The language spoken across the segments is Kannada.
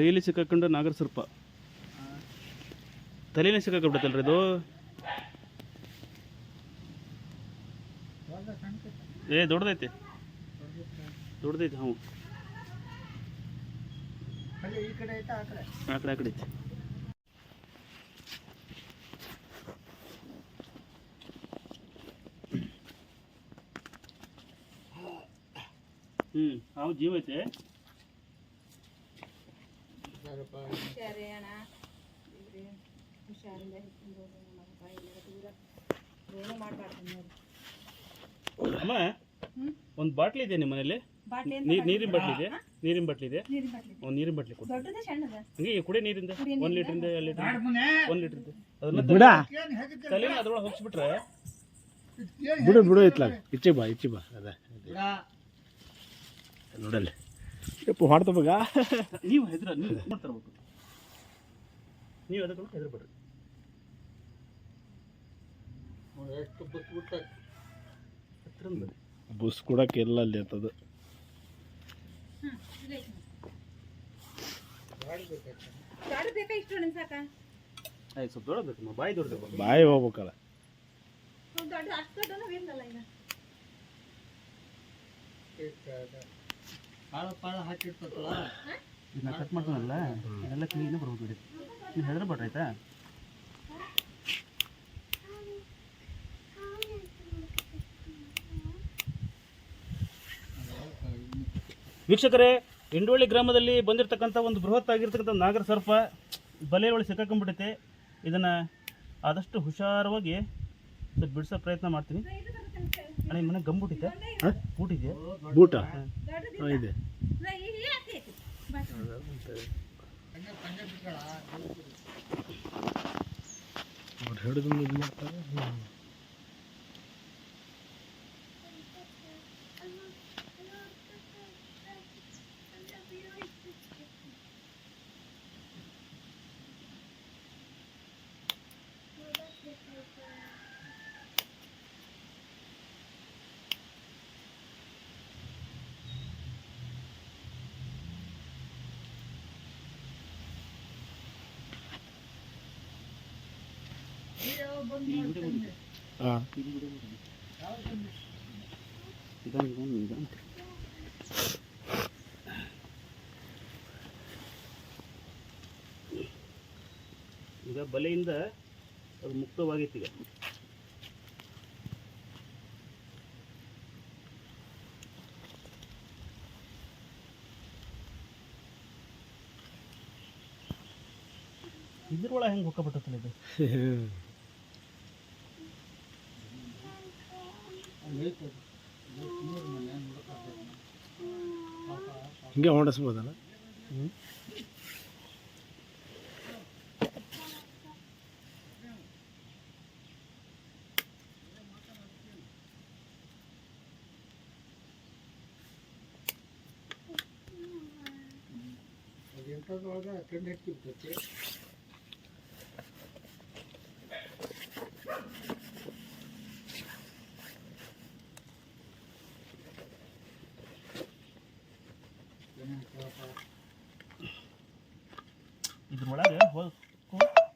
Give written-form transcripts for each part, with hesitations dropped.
ತಲೆಯಲ್ಲಿ ಸಿಕ್ಕಾಕೊಂಡು ನಾಗರ ಸರ್ಪ ತಲೆಯಲ್ಲಿ ಸಿಕ್ಕಾಕೊಂಡ್ಬಿಡತ್ತಲ್ರಿ ಇದು. ದೊಡ್ಡದೈತೆ ದೊಡ್ಡದೈತೆ. ಹ್ಞೂ ಆ ಕಡೆ ಐತೆ. ಹಾವು ಜೀವ ಐತೆ. ಅಮ್ಮ ಒಂದು ಬಾಟ್ಲಿ ಇದೆ ನಿಮ್ಮ ಮನೇಲಿ? ನೀರಿನ ಬಾಟ್ಲಿ ಇದೆ? ನೀರಿನ ಬಾಟ್ಲಿ ಇದೆ? ಒಂದು ನೀರಿನ ಬಾಟ್ಲಿ ಕೊಡಿ ಹಂಗೆ ಕುಡಿ ನೀರಿಂದ. 1 ಲೀಟ್ರಿಂದ 2 ಲೀಟರ್ 1 ಲೀಟ್ರಿಂದ ಅದನ್ನ ತಲೆನ ಅದ್ರೊಳಗೆ ಹೋಗಿಸ್ಬಿಟ್ರೆ ಬಿಡು ಇತ್ಲಾಗ ಇಚ್ಚೆ ಬಾ ಅದ ನೋಡಲ್ಲ ಯಪ್ಪ ಮಾಡ್ತಬೇಕ. ನೀವು ನೀವು ಮಾಡ್ತಿರ್ಬೇಕು. ನೀವು ಅದಕ್ಕೆ ಹೆದರ್ಬೇಡ್ರಿ. ಬುಸ್ ಕೊಡಕ್ಕೆ ಎಲ್ಲ ಅಲ್ಲಿ ಅಂತದು. ಸ್ವಲ್ಪ ದೊಡ್ಡಬೇಕು, ಬಾಯಿ ದೊಡ್ಡಬೇಕು. ಬಾಯಿ ಹೋಗ್ಬೇಕಲ್ಲ. ಇದನ್ನ ಕಟ್ ಮಾಡ್ತಾನಲ್ಲ ಇದೆಲ್ಲ ಕ್ಲೀನ್ ಬರ್ಬೇಕು. ನೀವು ಹೆದರ್ಬೇಡ್ರಿ ಆಯ್ತಾ? ವೀಕ್ಷಕರೇ, ಇಂಡೋಳಿ ಗ್ರಾಮದಲ್ಲಿ ಬಂದಿರತಕ್ಕಂಥ ಒಂದು ಬೃಹತ್ ಆಗಿರ್ತಕ್ಕಂಥ ನಾಗರ ಸರ್ಪ ಬಲೆ ಒಳಗೆ ಸಿಕ್ಕಾಕೊಂಡ್ಬಿಟ್ಟೈತೆ. ಇದನ್ನು ಆದಷ್ಟು ಹುಷಾರವಾಗಿ ಬಿಡಿಸೋ ಪ್ರಯತ್ನ ಮಾಡ್ತೀನಿ. ಅಣ್ಣ ಮನೆ ಗಂಬೂಟಿದೆ? ಬೂಟ್ ಇದೆಯಾ? ಬೂಟ ಇದೆ. ಹಿಡಿದು ಇದು ಮಾಡ್ತಾರೆ. ಈಗ ಬಲೆಯಿಂದ ಅದು ಮುಕ್ತವಾಗಿತ್ತು. ಈಗ ಇದ್ರೊಳಗೆ ಹೆಂಗೆ ಹೊಕ್ಕಬಿಟ್ಟಲ್ಲ ಇದು? ಹಿಂಗೆ ಹೊಂಡಿಸ್ಬೋದಲ್ಲ? ಇದ್ರೊಳಗೆ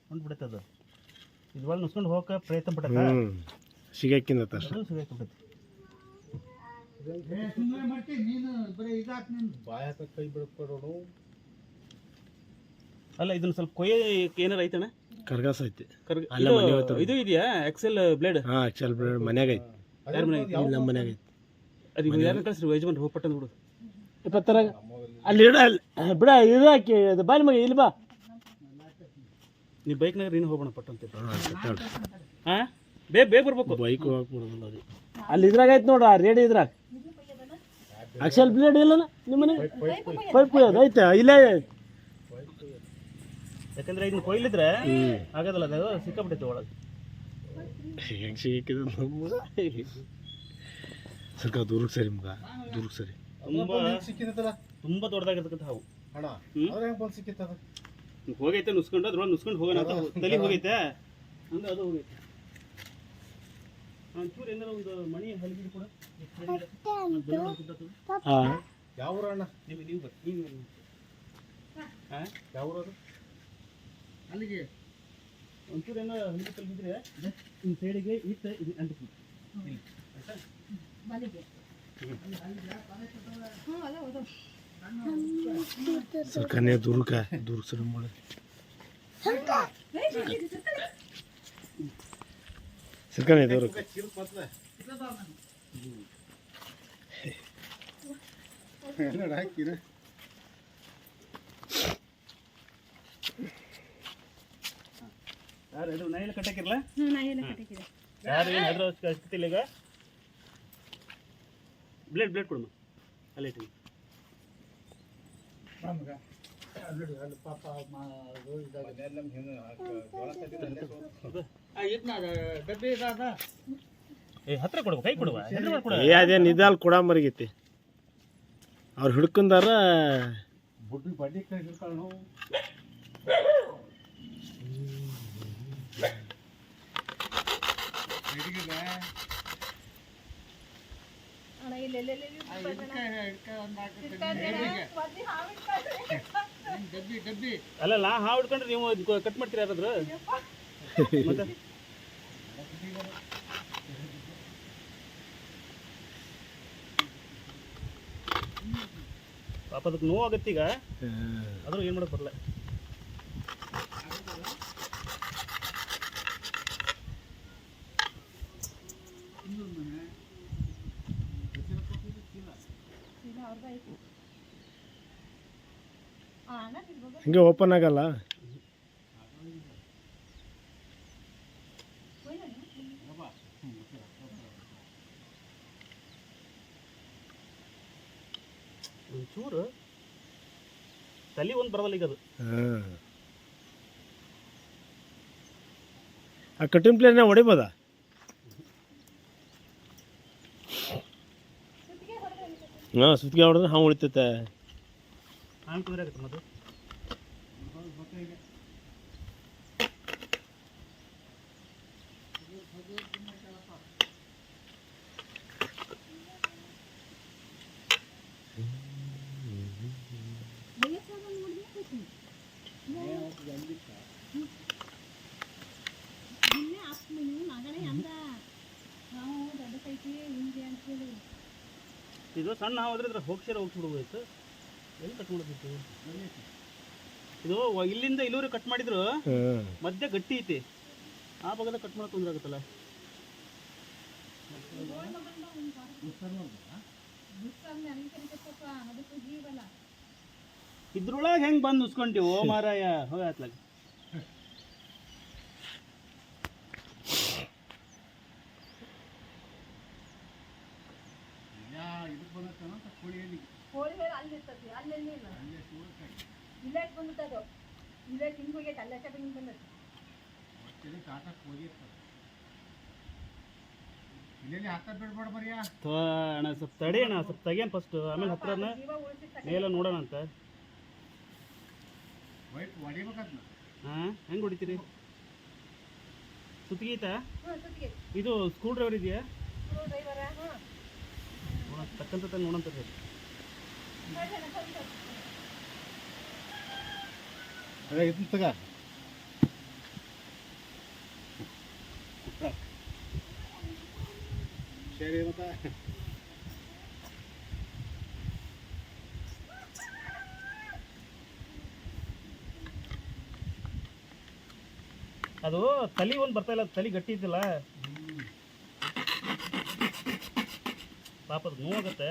ಹೊಂದು ಬಿಡುತ್ತದ. ಇದ್ರೊಳಗೆ ನುಸ್ಕೊಂಡು ಹೋಗಕ್ಕೆ ಪ್ರಯತ್ನ ಪಡಕ ಸಿಗಾಕಿಂದ ಸಿಗಾಕ್ಬಿಡುತ್ತೆ. ಅಲ್ಲ ಇದನ್ನ ಸ್ವಲ್ಪ ಕೊಯ್ಯ ಏನಾರ ಐತಣ್ಣ? ಕರ್ಗಾಸ ಐತಿ. ಇದು ಇದೆಯಾ ಎಕ್ಸೆಲ್ ಬ್ಲೇಡ್? ಹಾಂ ಎಕ್ಸೆಲ್ ಬ್ಲೇಡ್ ಮನ್ಯಾಗ ಐತಿ. ಯಾರ ಮನೆ ಐತಿ? ನಮ್ಮ ಮನ್ಯಾಗ ಐತಿ. ಅದು ಯಾರನ್ನ ಕಳಿಸ್ರಿ ಯಜಮಾನ್ರು ಹೋಗ್ಪಟ್ಟಂದು ಬಿಡು. ಇಪ್ಪತ್ತರಾಗ ಅಲ್ಲಿ ಇಡ ಬಿಡ ಇದು ಹಾಕಿ ಅದು ಬಾಯಿ ಮಗ ಇಲ್ಲಿ ಬಾ. ನೀವು ಬೈಕ್ನಾಗ ನೀನು ಹೋಗೋಣ ಪಟ್ಟಂತ. ಹಾಂ ಬೇಗ ಬರ್ಬೇಕು. ಬೈಕ್ ಹೋಗಕ್ಕೆ ಬರೋದಿಲ್ಲ ಅದು. ಅಲ್ಲಿ ಇದ್ರಾಗ ಐತೆ ನೋಡ್ರಿ, ಆ ರೇಡಿ ಇದ್ರಾಗ ಎಕ್ಸೆಲ್ ಬ್ಲೇಡ್ ಇಲ್ಲ ನಿಮ್ಮ ಮನೆ? ಪೈಪ್ ಅದು ಐತೆ ಇಲ್ಲೇ. ಯಾಕಂದ್ರೆ ಇದನ್ನ ಕೊಯ್ಲಿದ್ರೆ ಆಗೋದಲ್ಲ, ಅದು ಸಿಕ್ಕಾಬಿಟ್ಟೈತೆ ಒಳಗೆ. ಹೆಂಗೆ ಸಿಕ್ಕಿದ ಸ್ವಲ್ಪ ದೂರಕ್ಕೆ ಸರಿ ಮಗ, ದೂರಕ್ಕೆ ಸರಿ. ತುಂಬ ದೊಡ್ಡದಾಗಿರ್ತಕ್ಕಂಥ ಹಾವು ಹೋಗೈತೆ. ನುಸ್ಕೊಂಡು ಅದ್ರೊಳಗೆ ನುಸ್ಕೊಂಡು ಹೋಗೋಣ ಅಂತ ತಲೆ ಹೋಗೈತೆ ಅಂದ್ರೆ ಅದು ಹೋಗೈತೆ. ಒಂಚೂರು ಏನಾರ ಒಂದು ಮಣಿ ಹಲಿಗಿದು ಕೂಡ ಯಾವ ಊರಣ್ಣ? ನೀವು ಬರ್ರಿ, ನೀವು ಹಾಂ ಯಾವ ಊರದು ಅಲ್ಲಿಗೆ ಒಂಚೂರು ಏನೋ ಹಿಂದೆ ತಲುಪಿದ್ರೆ ನಿಮ್ಮ ಸೈಡಿಗೆ ಇಟ್ಟು ಇದು ಅಂಟಿಸ್ಬಿಟ್ಟು ಇಲ್ಲಿ ಆಯ್ತಾ सर कन्या दूर का है दूर से मोड़े सर कन्या दूर का ಯಾರು ಇದು ನಾಯಿಲ್ಲ ಕಟ್ಟಕ್ಕಿರಲ್ಲ ಯಾರು ಏನು ಅದ್ರ ಹಚ್ತಿಲ್ಲ ಈಗ ಬ್ಲೇಡ್ ಕೊಡಮ್ಮ ಅಲ್ಲೇ ಇಟ್ಟು ಹತ್ರ ಕೊಡ್ಬೇಕು ಕೈ ಕೊಡುವ ಏ ಅದೇ ನಿದಾಲ್ ಕೊಡ ಮರಿಗೈತಿ ಅವ್ರು ಹಿಡ್ಕೊಂಡಾರ ಬುಡ್ಡಿ ಬಡ್ಡಿ ಕೈ ಹಿಡ್ಕೊಂಡು ಅಲ್ಲ ನಾ ಹಾವು ಹಿಡ್ಕೊಂಡ್ರೆ ನೀವು ಕಟ್ ಮಾಡ್ತೀರಾ ಯಾರಾದ್ರು ಮತ್ತೆ ಪಾಪ ಅದಕ್ಕೆ ನೋವು ಆಗತ್ತೆ ಈಗ ಆದ್ರೂ ಏನು ಮಾಡೋಕೆ ಬರಲ್ಲ ಹಿಂಗೆ ಓಪನ್ ಆಗಲ್ಲ ಒಂಚೂರು ತಲೆ ಒಂದು ಬರವಲ್ಲ ಈಗ ಅದು ಆ ಕಟಿಂಗ್ ಪ್ಲೇನ ಹೊಡಿಬೋದಾ ಹಾಂ ಸುತ್ತಿಗೆ ಹೊಡೆದ್ರೆ ಹಾಂ ಉಳಿತೈತೆ ಹಾಂ ಕುದುರೆ ಆಗುತ್ತೆ ಮತ್ತೆ ಇದು ಸಣ್ಣ ಹಾವಾದ್ರೆ ಇದ್ರ ಹೋಗ್ಬಿಡ್ಬೋದಿತ್ತು ಎಲ್ಲಿ ಕಟ್ ಮಾಡೋದಿತ್ತು ಇದು ಇಲ್ಲಿಂದ ಇಲ್ಲೂರಿ ಕಟ್ ಮಾಡಿದ್ರು ಮಧ್ಯ ಗಟ್ಟಿ ಐತಿ ಆ ಭಾಗದ ಕಟ್ ಮಾಡಕ್ ತೊಂದ್ರೆ ಆಗುತ್ತಲ್ಲ ಇದ್ರೊಳಗೆ ಹೆಂಗ್ ಬಂದು ನುಸ್ಕೊಂತೀವಿ ಓ ಮಾರಾಯ ಹೋಗಾತ್ಲಾಗ ಅಣ್ಣ ಸ್ವಲ್ಪ ತಡಿ ಅಣ್ಣ ಸ್ವಲ್ಪ ತೆಗಿಯನ್ ಫಸ್ಟ್ ಆಮೇಲೆ ಹತ್ರನ ಮೇಲೆ ನೋಡೋಣ ಅಂತ ಹಾಂ ಹೆಂಗೆ ಹೊಡಿತೀರಿ ಸುತ್ತಿಗೆ ಐತಾ ಇದು ಸ್ಕ್ರೂ ಡ್ರೈವರ್ ಇದೆಯಾ ತಕ್ಕಂತ ನೋಡಂತ ತಗ ಸರಿ ಮತ್ತೆ ಅದು ತಲೆ ಒಂದು ಬರ್ತಾ ಇಲ್ಲ ತಲೆ ಗಟ್ಟಿ ಇದ್ದಿಲ್ಲ ಪಾಪ ಅದು ನೋವಾಗತ್ತೆ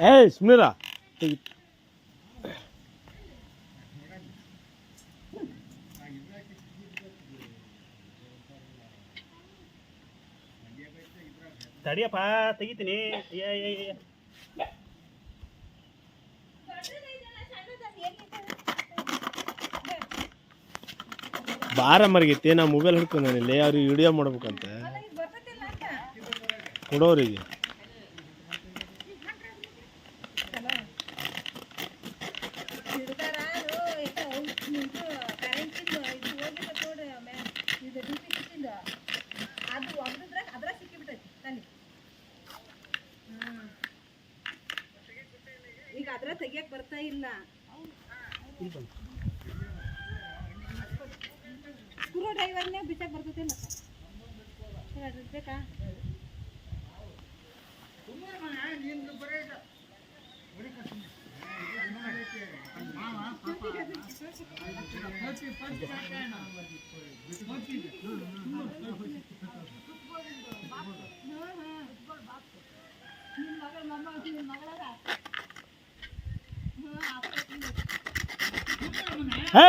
ಏಯ್ ಸುಮ್ನಿರ ತಡಿಯಪ್ಪ ತೆಗಿತೀನಿ ಬಾರ ಮರ್ಗೈತಿ ನಾ ಮೊಬೈಲ್ ಹಿಡ್ಕೊಂಡು ನಾನಿಲ್ಲಿ ಅವ್ರಿಗೆ ವಿಡಿಯೋ ಮಾಡ್ಬೇಕಂತ ಕೊಡೋರಿಗೆ ಈಗ ಅದ್ರ ತೆಗಿಯಕ್ ಬರ್ತಾ ಇಲ್ಲ. ಸ್ಕ್ರೂ ಡ್ರೈವರ್ನೇ ಬಿಚ್ಚಕ್ ಬರ್ತೈತಿಲ್ಲ ಬೇಕಾ? ಹೇ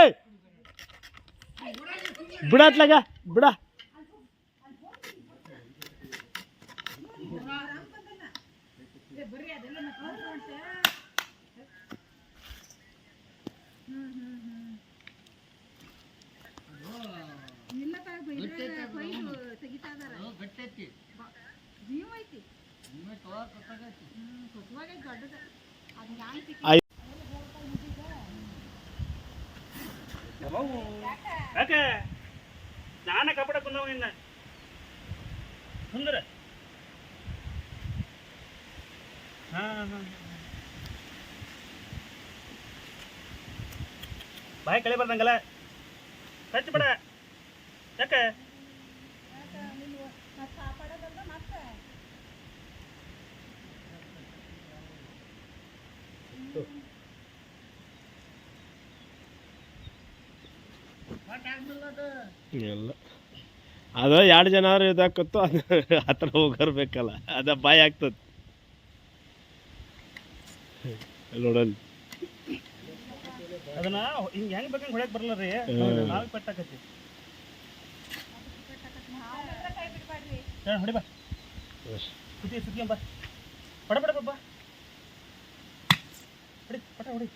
ಬಿಡತ್ಲಾಗ ಬಿಡ ತೆಗಿತಾ ಇದಾರ ಜೀವ ಐತಿ ದೊಡ್ಡದ ಯಾಕೆ ನಾನೇ ಕಪಡ ಕುಂದವ ನಿನ್ನ ಸುಂದರ. ಹಾಂ ಬಾಯಿ ಕಳೆ ಬರ್ದಂಗಲ್ಲ ಕಚ್ಚಿ ಬಿಡ. ಯಾಕೆ ಇಲ್ಲ ಅದು 2 ಜನ ಇದಾಕತ್ತು ಅದು ಹತ್ರ ಹೋಗಿರ್ಬೇಕಲ್ಲ ಅದ ಬಾಯಿ ಆಗ್ತದೆ ನೋಡೋಣ. ಅದನ್ನ ಹಿಂಗೆ ಹೆಂಗೆ ಬೇಕಂಗೆ ಹೊಡ್ಯಕ್ಕೆ ಬರಲ್ಲ ರೀ. ನಾವೇ ಪೆಟ್ಟಾಕತಿ ಹೊಡಿ ಬಾ ಸುತ್ತಿ ಬಾ ಪಡ ಪಡ ಬಾ ಹೊಡಿ ಪಟ ಹೊಡಿ.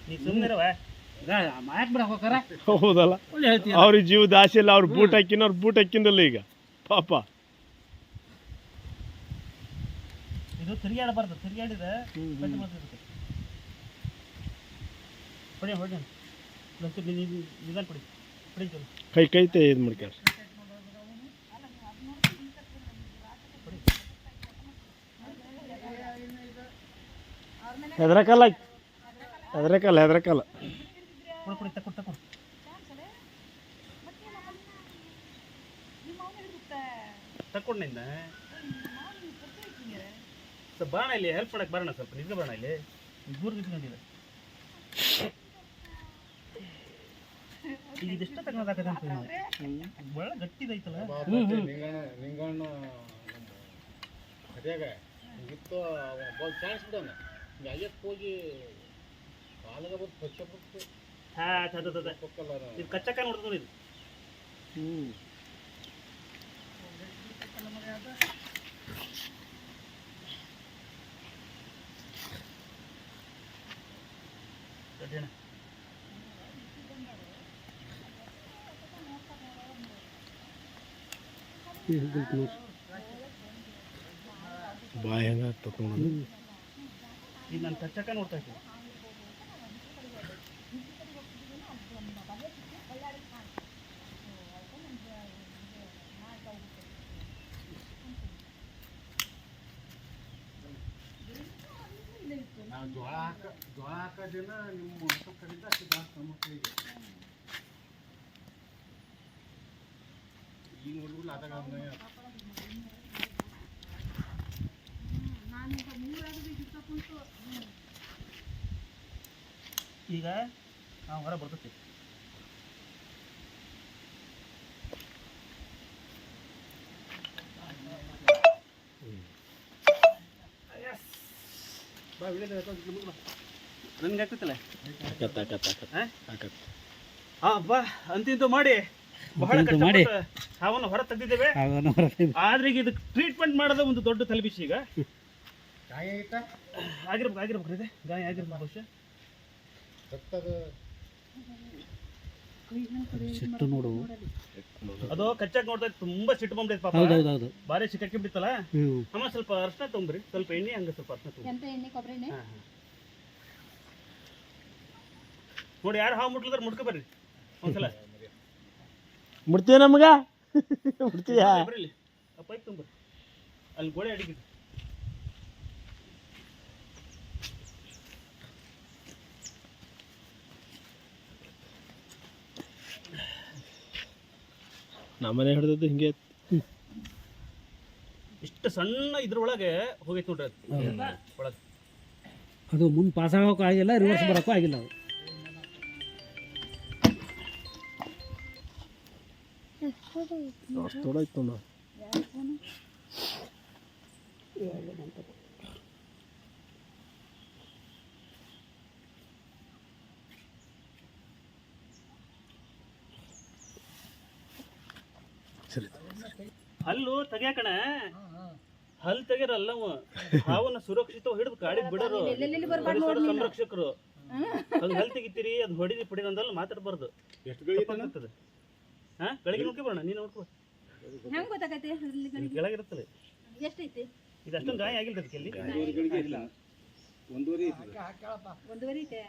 ನೀ ಸುಮ್ಮನಿರವ ಹೌದಲ್ಲ ಅವ್ರಿಗೆ ಜೀವದ ಆಸೆ ಇಲ್ಲ. ಅವ್ರು ಬೂಟ್ ಹಾಕಿನವ್ರು ಬೂಟ್ ಹಾಕಿಂದಲ್ಲ ಈಗ ಪಾಪ. ಇದು ತಿರುಗಾಡಬಾರ್ದು, ತಿರುಗಾಡಿದ ಪೆಟ್ಟು ಬರ್ತದೆ. ಹೊಡಿ ಹೊಡಿ ನಿಧಾನ ಕೊಡಿ ಹೊಡಿ ಚಲೋ ಕೈತೆ ಇದು ಮಾಡ್ಕ್ಯಾರ. ಹೆದರಕಲ್ಲ ಹೆದರಕಲ್ಲ ಕೊಡು ಕೊಡಿ ತಕೊಡು ತಕೊಡು ತಕ್ಕೊಂಡು ನಿಂದ ಸ್ವಲ್ಪ ಬಾಣ ಇಲ್ಲಿ ಹೆಲ್ಪ್ ಮಾಡಕ್ಕೆ ಬರೋಣ. ಸ್ವಲ್ಪ ನಿಜ ಬಾಣ ಇಲ್ಲಿ ದೂರ ನಿಂತ್ಕೊಂಡಿದೆ. ಈಗ ಇದಿಷ್ಟ ತಗೊಳದಾಗದ ಅಂತ ಒಳ್ಳೆ ಗಟ್ಟಿದೈತಲ್ಲ. ನಿಂಗಣ್ಣ ಅದ್ಯಾಗ ಹಿಂಗಿತ್ತು ಬಾಲ್ ಚಾನ್ಸ್ ಬಿಡೋಣ ಹಿಂಗೆ ಹೋಗಿ ಕಾಲಾಗ ಬಂದು ಪಚ್ಚ ಬಿಟ್ಟು ಇದು ಕಚ್ಚಕ್ಕ ನೋಡ್ತದೆ ಇದು. ಬಾಯಿ ಹೆಂಗ ತಗೊಂಡು ಇದು ನಾನು ಕಚ್ಚಕ್ಕ ನೋಡ್ತಾ ಇದ್ದೀನಿ. ನಾವು ಜೋಳ ಹಾಕೋದಿನ ನಿಮ್ಮ ಕಡೆಯಿಂದ ಅಷ್ಟು ಜಾಸ್ತಿ ನಮ್ಮ ಮಕ್ಕಳಿಗೆ ಈಗ ನೋಡಿದ್ರಲ್ಲ ಅದಾಗ ಈಗ ನಾವು ಹೊರ ಬರ್ತೈತಿ. ನನ್ಗೆ ಆಗ್ತೈತಲ್ಲ ಬಾ ಅಂತಿಂತೂ ಮಾಡಿ ಬಹಳ ಹಾವನ್ನು ಹೊರ ತೆಗ್ದಿದ್ದೇವೆ. ಆದ್ರೆ ಈಗ ಇದಕ್ಕೆ ಟ್ರೀಟ್ಮೆಂಟ್ ಮಾಡೋದು ಒಂದು ದೊಡ್ಡ ತಲೆಬಿಸಿ. ಈಗ ಗಾಯ ಆಯ್ತಾ ಆಗಿರ್ಬೇಕು ಇದೆ ಗಾಯ ಆಗಿರ್ಬೇಕು ಬಹುಶಃ. ಸಿಟ್ಟು ನೋಡು ಅದು ಕಚ್ಚಾಕ್ ನೋಡ್ತಾ ತುಂಬಾ ಸಿಟ್ಟು ಬಂದ್ಬಿಟ್ಟೈತೆ ಪಾಪ. ಹೌದೌದೌದು. ಭಾರಿ ಸಿಕ್ಕಾಕಿ ಬಿಡ್ತಲ್ಲ. ಹ್ಞೂ ಅಮ್ಮ ಸ್ವಲ್ಪ ಅರ್ಶಿನ ತೊಗೊಂಬ್ರಿ, ಸ್ವಲ್ಪ ಎಣ್ಣೆ ಹಂಗೆ ಸ್ವಲ್ಪ ಅರ್ಶಿನ ತೊಗೊಂಡು. ಎಂತ ಎಣ್ಣೆ ಕೊಬ್ಬರಿ ಎಣ್ಣೆ ನೋಡಿ ಯಾರು ಹಾವು ಮುಟ್ಲಿದ್ರೆ ಮುಟ್ಕೊ ಬರ್ರಿ ಒಂದ್ಸಲ. ಮುಡ್ತೀಯ ನಮ್ಗೆ ಮುಡ್ತೀಯಾ? ಬರ್ರಿ ಆ ಪೈಪ್ ತೊಗೊಂಬರ್ರಿ, ಅಲ್ಲಿ ಗೋಡೆ ಅಡಿಗೆ. ನಮ್ಮನೆ ಹಿಡ್ದದ್ದು ಹಿಂಗೆ ಇಷ್ಟು ಸಣ್ಣ ಇದ್ರೊಳಗೆ ಹೋಗೈತೆ ನೋಡ್ರಿ ಅದು ಒಳಗೆ. ಅದು ಮುಂದೆ ಪಾಸ್ ಆಗೋಕ್ಕೂ ಆಗಿಲ್ಲ, ರಿವರ್ಸ್ ಬರೋಕ್ಕೂ ಆಗಿಲ್ಲ ಅದು. ಅಷ್ಟು ದೊಡ್ಡ ಇತ್ತು ನಾವು. ಸರಿ ಹಲ್ಲು ತೆಗ್ಯಾಕಣ, ಹಲ್ಲು ತೆಗ್ಯಾರಲ್ಲ ಹಾವನ್ನ ಸುರಕ್ಷಿತ ಹಿಡಿದು ಕಾಡಿ ಬಿಡೋರು ಪರಿಸರ ಸಂರಕ್ಷಕರು. ಅದು ಹಲ್ಲು ತೆಗಿತೀರಿ, ಅದು ಹೊಡಿದಿ ಪಡಿದ ಅಂದಲ್ಲ ಮಾತಾಡ್ಬಾರ್ದು. ಎಷ್ಟು ತಪ್ಪಾಗ್ತದೆ. ಹಾ ಗಳಿಗೆ ನೋಡ್ಕೊ ಬರೋಣ, ನೀನು ನೋಡ್ಕೊ. ಹೆಂಗ್ ಗೊತ್ತಾಗೈತೆ ಇಲ್ಲಿ ಕೆಳಗಿರುತ್ತಲ್ಲ ಎಷ್ಟೈತಿ ಇದು, ಅಷ್ಟೊಂದು ಗಾಯ ಆಗಿಲ್ಲ ಅದಕ್ಕೆ. ಅಲ್ಲಿ ಒಂದೂವರೆ ಒಂದೂವರೆ ಐತೆ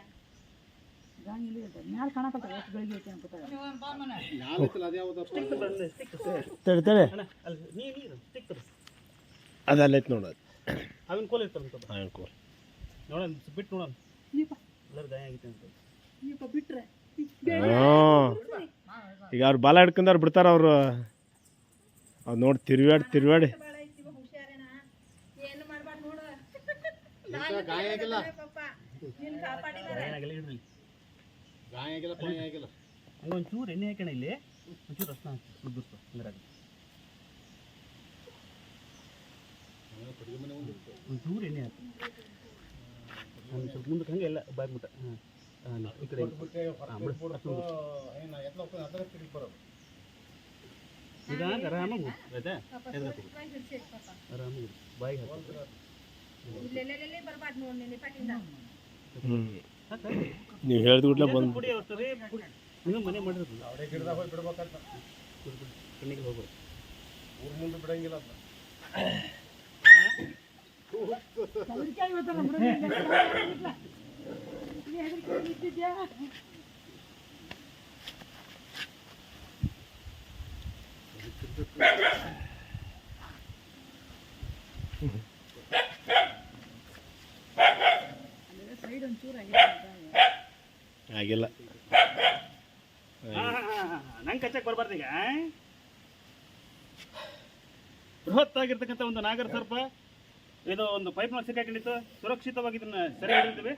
ಮ್ಯಾಲ ಕಾಣಕತ್ತ ಎಷ್ಟು ಗಳಿಗೆ ಐತೆ ಅಂತ ತಡಿ ತಡಿ, ಅಣ್ಣ ಅಲ್ಲಿ ನೀರು ಸ್ಟಿಕ್ ತರು, ಅದು ಅಲ್ಲೈತೆ ನೋಡೋದು. ಅವಿನ ಕೋಲ್ ಇರ್ತಾರೆ ಸ್ವಲ್ಪ ಕೋಲ್ ನೋಡೋಣ, ಬಿಟ್ಟು ನೋಡೋಣ ನೀಪ ಎಲ್ಲರೂ ಗಾಯ ಆಗೈತೆ ಅಂತ. ನೀಪ ಬಿಟ್ರೆ ಈಗ ಅವ್ರು ಬಾಲ ಹಿಡ್ಕೊಂಡವ್ರು ಬಿಡ್ತಾರ ಅವರು. ಅವ್ರು ನೋಡಿ ತಿರುವಾಡಿ ಏನು ಮಾಡ್ಬಾರ್ದು ನೋಡು. ಗಾಯ ಆಗಿಲ್ಲ, ನೀನು ಕಾಪಾಡಿಲ್ಲ. ಗಾಯ ಆಗಿಲ್ಲ ಇಡ್ರಿ, ಗಾಯ ಆಗಿಲ್ಲ, ಪಾಯ ಆಗಿಲ್ಲ. ಹಂಗೆ ಒಂಚೂರು ಎಣ್ಣೆ ಹಾಕೋಣ, ಇಲ್ಲಿ ಒಂಚೂರು ರಸ್ನ ಹಾಕಿ ಸುದ್ದಿಸ್ತು ಅಂದ್ರೆ ಒಂಚೂರು ಎಣ್ಣೆ ಹಾಕಿ ಸ್ವಲ್ಪ ಮುಂದಕ್ಕೆ ಹಂಗೆ ಎಲ್ಲ ಬಾಯ್ಬಿಟ್ಟ. ಹಾಂ ಈ ಕಡೆ ಈಗ ಆರಾಮಾಗಿ ಆಯ್ತಾ, ಆರಾಮಾಗಿ ಬಾಯಿಗೆ ಇಲ್ಲೆಲ್ಲೆಲ್ಲೇ ಬರ್ಬಾರ್ದು ನೋಡಿ ನಿನ್ನ ಪಾಟಿಂದ. ನೀವು ಹೇಳಿದ ಕೂಡಲೇ ಬಂದು ಪುಡಿ ಅವ್ರಿ ನೀವು ಮನೆ ಮಾಡಿರೋದು ಅವರೇ ಗಿಡದಾಗ ಹೋಗಿ ಬಿಡ್ಬೇಕಂತ ಕಣ್ಣಿಗೆ ಹೋಗ್ಬೋದು. ಊರ ಮುಂದೆ ಬಿಡಂಗಿಲ್ಲ ಅಂತ. ಆಗಿಲ್ಲ. ನಂಗೆ ಕಚ್ಚಕ್ಕೆ ಬರಬಾರ್ದು. ಈಗ ಬೃಹತ್ತಾಗಿರ್ತಕ್ಕಂಥ ಒಂದು ನಾಗರ ಸರ್ಪ ಇದು ಒಂದು ಪೈಪ್ನ ಸಿಕ್ಕಾಕೊಂಡಿತ್ತು. ಸುರಕ್ಷಿತವಾಗಿ ಇದನ್ನ ಸರಿ ಹಿಡಿದಿದ್ದೀವಿ.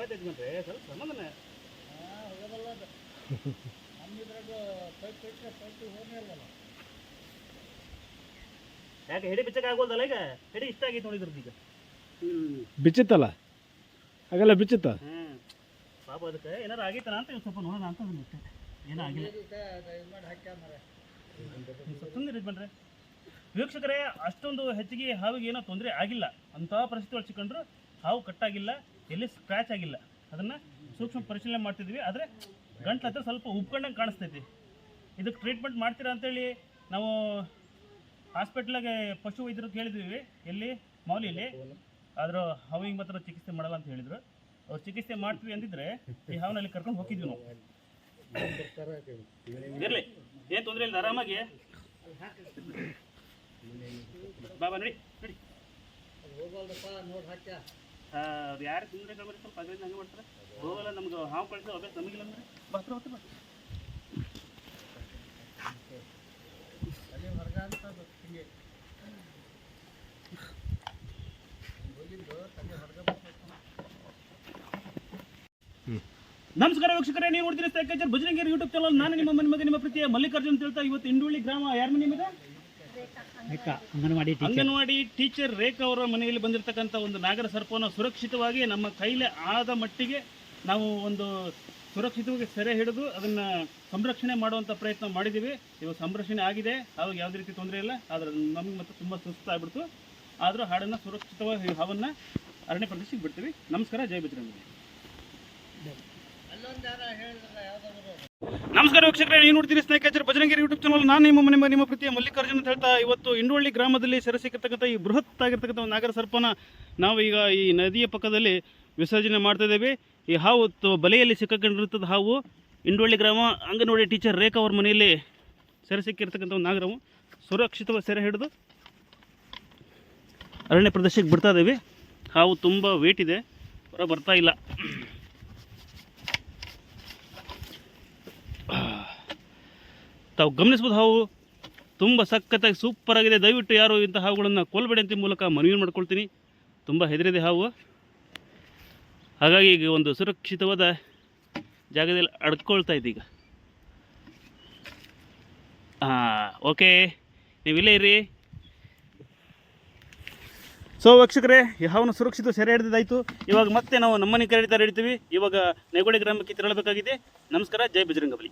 ಯಜಮಾನ್ರೆ ಸ್ವಲ್ಪ ಸಮಾಧಾನ. ಯಾಕೆ ಹೆಡಿ ಬಿಚ್ಚಕ್ಕೆ ಆಗೋದಲ್ಲ? ಈಗ ಹೆಡಿ ಇಷ್ಟ ಆಗೈತೆ ನೋಡಿದ್ರದ್ದು. ಈಗ ಬಿಚ್ಚಿತ್ತಲ್ಲ, ಹಾಗೆಲ್ಲ ಬಿಚ್ಚಿತ್ತ. ಪಾಪ ಅದಕ್ಕೆ ಏನಾರು ಆಗೈತನ ಅಂತ ಸ್ವಲ್ಪ ನೋಡೋಣ ಅಂತ ಅಷ್ಟೇ. ಏನೂ ಆಗಿಲ್ಲ. ಸುಮ್ಮನೆ ಯಜಮಾನ್ರೆ. ವೀಕ್ಷಕರೇ, ಅಷ್ಟೊಂದು ಹೆಚ್ಚಿಗೆ ಹಾವಿಗೆ ಏನೋ ತೊಂದರೆ ಆಗಿಲ್ಲ. ಅಂಥ ಪರಿಸ್ಥಿತಿ ಒಳಗೆ ಸಿಕ್ಕಂಡ್ರು ಹಾವು ಕಟ್ಟಾಗಿಲ್ಲ, ಎಲ್ಲಿ ಸ್ಕ್ರ್ಯಾಚ್ ಆಗಿಲ್ಲ. ಅದನ್ನು ಸೂಕ್ಷ್ಮ ಪರಿಶೀಲನೆ ಮಾಡ್ತಿದ್ವಿ. ಆದರೆ ಗಂಟ್ಲು ಹತ್ರ ಸ್ವಲ್ಪ ಉಬ್ಕೊಂಡಂಗೆ ಕಾಣಿಸ್ತೈತಿ. ಇದಕ್ಕೆ ಟ್ರೀಟ್ಮೆಂಟ್ ಮಾಡ್ತೀರಾ ಅಂತೇಳಿ ನಾವು ಹಾಸ್ಪಿಟ್ಲಾಗೆ ಪಶು ವೈದ್ಯರು ಕೇಳಿದ್ವಿ, ಎಲ್ಲಿ ಮೌಲಿಯಲ್ಲಿ. ಆದರೂ ಹಾವಿಗೆ ಮಾತ್ರ ಚಿಕಿತ್ಸೆ ಮಾಡಲ್ಲ ಅಂತ ಹೇಳಿದರು. ಅವ್ರು ಚಿಕಿತ್ಸೆ ಮಾಡ್ತೀವಿ ಅಂದಿದ್ರೆ ಈ ಹಾವಿನಲ್ಲಿ ಕರ್ಕೊಂಡು ಹೋಗಿದ್ವಿ ನಾವು. ಇರಲಿ, ಏನು ತೊಂದರೆ ಇಲ್ಲ, ಆರಾಮಾಗಿ ಬಾಬಾ ನಡಿ ನಡಿ. ಅದು ಯಾರು ತೊಂದರೆ ಕಳ್ಬರಿ ಸ್ವಲ್ಪ ಅದರಿಂದ ಹಂಗೆ ಮಾಡ್ತಾರೆ. ಹೋಗಲ್ಲ, ನಮ್ಗೆ ಹಾವು ಕಳಿಸೋ ಅಭ್ಯಾಸ ನಮಗಿಲ್ಲ ಅಂದರೆ ಬತ್ರ ಹೊತ್ತು ಬಾ. ನಮಸ್ಕಾರ ವೀಕ್ಷಕರೇ, ನೀವು ನೋಡ್ತೀರಿ ಸ್ಟೇಕೇಜರ್ ಭಜನಗಿರಿ ಯೂಟ್ಯೂಬ್ ಚಾನಲ್. ನಾನು ನಿಮ್ಮ ಮನೆ ಮಗ, ನಿಮ್ಮ ಪ್ರೀತಿಯ ಮಲ್ಲಿಕಾರ್ಜುನ್ ಅಂತ ಹೇಳ್ತಾ ಇವತ್ತು ಇಂಡೋಳಿ ಗ್ರಾಮ ಯಾರ ಮನೆ ಇದೆ? ಅಂಗನವಾಡಿ ಟೀಚರ್ ರೇಖಾ ಅವರ ಮನೆಯಲ್ಲಿ ಬಂದಿರತಕ್ಕಂಥ ಒಂದು ನಾಗರ ಸರ್ಪವನ್ನು ಸುರಕ್ಷಿತವಾಗಿ ನಮ್ಮ ಕೈಲಿ ಆದ ಮಟ್ಟಿಗೆ ನಾವು ಒಂದು ಸುರಕ್ಷಿತವಾಗಿ ಸೆರೆ ಹಿಡಿದು ಅದನ್ನು ಸಂರಕ್ಷಣೆ ಮಾಡುವಂಥ ಪ್ರಯತ್ನ ಮಾಡಿದ್ದೀವಿ. ಇವಾಗ ಸಂರಕ್ಷಣೆ ಆಗಿದೆ, ಅವಾಗ ಯಾವುದೇ ರೀತಿ ತೊಂದರೆ ಇಲ್ಲ. ಆದರೆ ನಮಗೆ ಮತ್ತೆ ತುಂಬ ಸುಸ್ತಾಗ್ಬಿಡ್ತು. ಆದರೂ ಹಾಡನ್ನು ಸುರಕ್ಷಿತವಾಗಿ ಹಾವನ್ನು ಅರಣ್ಯ ಪ್ರದೇಶಕ್ಕೆ ಬಿಡ್ತೀವಿ. ನಮಸ್ಕಾರ, ಜೈ ಬಜರಂಗಬಲಿ. ನಮಸ್ಕಾರ ವೀಕ್ಷಕರೇ, ನೀವು ನೋಡ್ತೀರಿ ಸ್ನೇಹಿತರೆ ಬಜರಂಗಿರಿ ಯೂಟ್ಯೂಬ್ ಚಾನಲ್. ನಾನು ನಿಮ್ಮ ಪ್ರೀತಿಯ ಮಲ್ಲಿಕಾರ್ಜುನ್ ಅಂತ ಹೇಳ್ತಾ, ಇವತ್ತು ಇಂಡೋಳ್ಳಿ ಗ್ರಾಮದಲ್ಲಿ ಸೆರೆ ಸಿಕ್ಕಿರ್ತಕ್ಕಂಥ ಈ ಬೃಹತ್ ಆಗಿರ್ತಕ್ಕಂಥ ಒಂದು ನಾಗರ ಸರ್ಪನ ನಾವು ಈಗ ಈ ನದಿಯ ಪಕ್ಕದಲ್ಲಿ ವಿಸರ್ಜನೆ ಮಾಡ್ತಾ ಇದ್ದೇವೆ. ಈ ಹಾವು ಬಲೆಯಲ್ಲಿ ಸಿಕ್ಕೊಂಡಿರ್ತದ ಹಾವು ಇಂಡೋಳ್ಳಿ ಗ್ರಾಮ ಅಂಗನವಾಡಿ ಟೀಚರ್ ರೇಖಾ ಅವ್ರ ಮನೆಯಲ್ಲಿ ಸೆರೆ ಸಿಕ್ಕಿರ್ತಕ್ಕಂಥ ಒಂದು ನಾಗರವು ಸುರಕ್ಷಿತವಾಗಿ ಸೆರೆ ಹಿಡಿದು ಅರಣ್ಯ ಪ್ರದೇಶಕ್ಕೆ ಬಿಡ್ತಾ ಇದ್ದೇವೆ. ಹಾವು ತುಂಬ ವೇಟ್ ಇದೆ, ಹೊರ ಬರ್ತಾ ಇಲ್ಲ. ತಾವು ಗಮನಿಸ್ಬೋದು, ಹಾವು ತುಂಬ ಸಖತ್ತಾಗಿ ಸೂಪರ್ ಆಗಿದೆ. ದಯವಿಟ್ಟು ಯಾರು ಇಂಥ ಹಾವುಗಳನ್ನು ಕೊಲ್ಲಬೇಡಿ ಅಂತ ಮೂಲಕ ಮನವಿ ಮಾಡ್ಕೊಳ್ತೀನಿ. ತುಂಬ ಹೆದರಿದೆ ಹಾವು, ಹಾಗಾಗಿ ಈಗ ಒಂದು ಸುರಕ್ಷಿತವಾದ ಜಾಗದಲ್ಲಿ ಅಡ್ಕೊಳ್ತಾ ಇದ್ದೆ ಈಗ. ಓಕೆ, ನೀವು ಇಲ್ಲೇ ಇರಿ. ಸೊ ವೀಕ್ಷಕರೇ, ಈ ಹಾವನ್ನು ಸುರಕ್ಷಿತ ಸೆರೆ ಹಿಡಿದಾಯಿತು. ಇವಾಗ ಮತ್ತೆ ನಾವು ನಮ್ಮನೆ ಕರೀತಾ ಹಿಡಿತೀವಿ. ಇವಾಗ ನೆಗೋಡಿ ಗ್ರಾಮಕ್ಕೆ ತೆರಳಬೇಕಾಗಿದೆ. ನಮಸ್ಕಾರ, ಜೈ ಬಜರಂಗಬಲಿ.